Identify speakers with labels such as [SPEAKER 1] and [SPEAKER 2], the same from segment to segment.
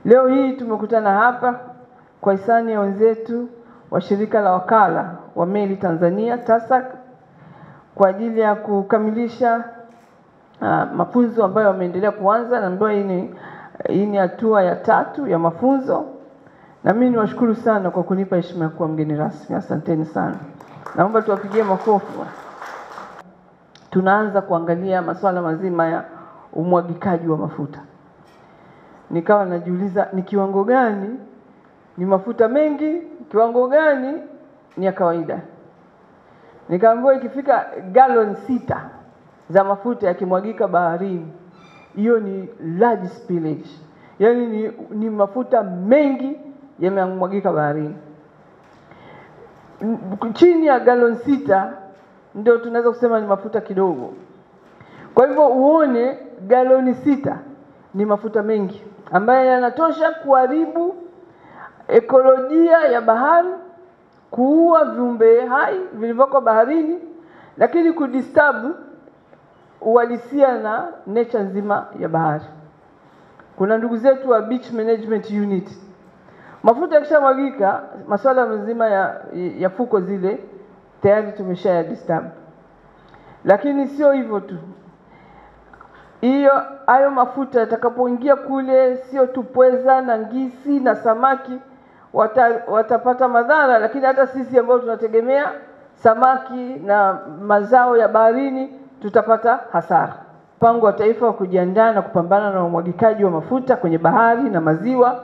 [SPEAKER 1] Leo hii tumekutana hapa kwa hisani ya wenzetu wa shirika la wakala wa meli Tanzania TASAC kwa ajili ya kukamilisha mafunzo ambayo wameendelea kuanza, na ambayo hii ni hatua ya 3 ya mafunzo. Na mimi niwashukuru sana kwa kunipa heshima ya kuwa mgeni rasmi. Asanteni sana. Naomba tuwapigie makofi. Tunaanza kuangalia masuala mazima ya umwagikaji wa mafuta. Nikawa najiuliza ni kiwango gani ni mafuta mengi, kiwango gani ni ya kawaida. Nikaambiwa ikifika galoni 6 za mafuta yakimwagika baharini, hiyo ni large spillage. Yaani ni mafuta mengi yamemwagika baharini. Chini ya galoni 6 ndio tunaweza kusema ni mafuta kidogo. Kwa hivyo uone galoni 6 ni mafuta mengi ambayo yanatosha kuharibu ekolojia ya bahari, kuua viumbe hai vilivyoko baharini, lakini kudisturb uhalisia na nature nzima ya bahari. Kuna ndugu zetu wa Beach Management Unit, mafuta yakishamwagika, masuala mazima ya fuko zile tayari tumeshaya disturb. Lakini sio hivyo tu, hayo mafuta yatakapoingia kule, sio tu pweza na ngisi na samaki watapata madhara, lakini hata sisi ambao tunategemea samaki na mazao ya baharini tutapata hasara. Mpango wa Taifa wa kujiandaa na kupambana na umwagikaji wa mafuta kwenye bahari na maziwa,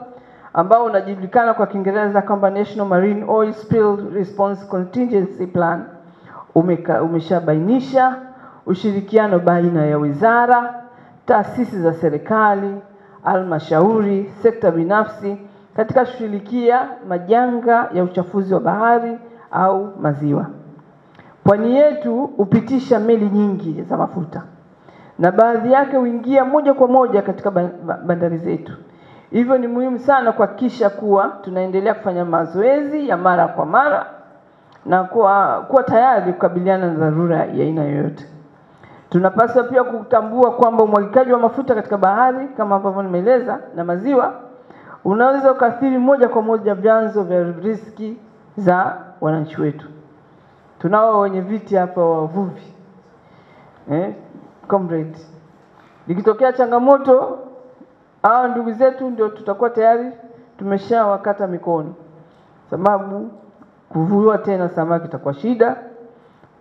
[SPEAKER 1] ambao unajulikana kwa Kiingereza kama National Marine Oil Spill Response Contingency Plan, umeshabainisha ushirikiano baina ya wizara, taasisi za serikali, halmashauri, sekta binafsi katika kushughulikia majanga ya uchafuzi wa bahari au maziwa. Pwani yetu hupitisha meli nyingi za mafuta, na baadhi yake huingia moja kwa moja katika bandari zetu. Hivyo ni muhimu sana kuhakikisha kuwa tunaendelea kufanya mazoezi ya mara kwa mara na kuwa tayari kukabiliana na dharura ya aina yoyote. Tunapaswa pia kutambua kwamba umwagikaji wa mafuta katika bahari kama ambavyo nimeeleza na maziwa unaweza kuathiri moja kwa moja vyanzo vya riski za wananchi wetu. Tunao wenye viti hapa wavuvi. Comrade. Nikitokea changamoto, hao ndugu zetu ndio tutakuwa tayari tumeshawakata mikono. Sababu kuvua tena samaki itakuwa shida,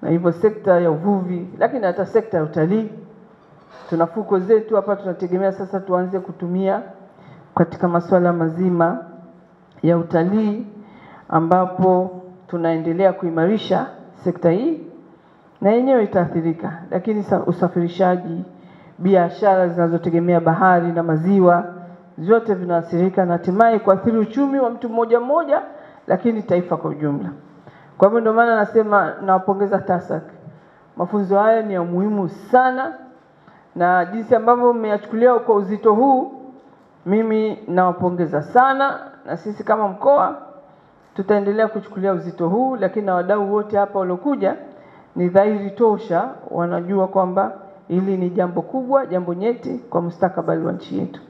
[SPEAKER 1] na hivyo sekta ya uvuvi, lakini hata sekta ya utalii, tuna fuko zetu hapa tunategemea sasa tuanze kutumia katika masuala mazima ya utalii, ambapo tunaendelea kuimarisha sekta hii na yenyewe itaathirika. Lakini usafirishaji, biashara zinazotegemea bahari na maziwa, zote vinaathirika na hatimaye kuathiri uchumi wa mtu mmoja mmoja, lakini taifa kwa ujumla. Kwa hivyo ndio maana nasema nawapongeza TASAC. Mafunzo haya ni ya muhimu sana, na jinsi ambavyo mmeyachukulia kwa uzito huu, mimi nawapongeza sana, na sisi kama mkoa tutaendelea kuchukulia uzito huu. Lakini na wadau wote hapa waliokuja, ni dhahiri tosha wanajua kwamba hili ni jambo kubwa, jambo nyeti kwa mustakabali wa nchi yetu.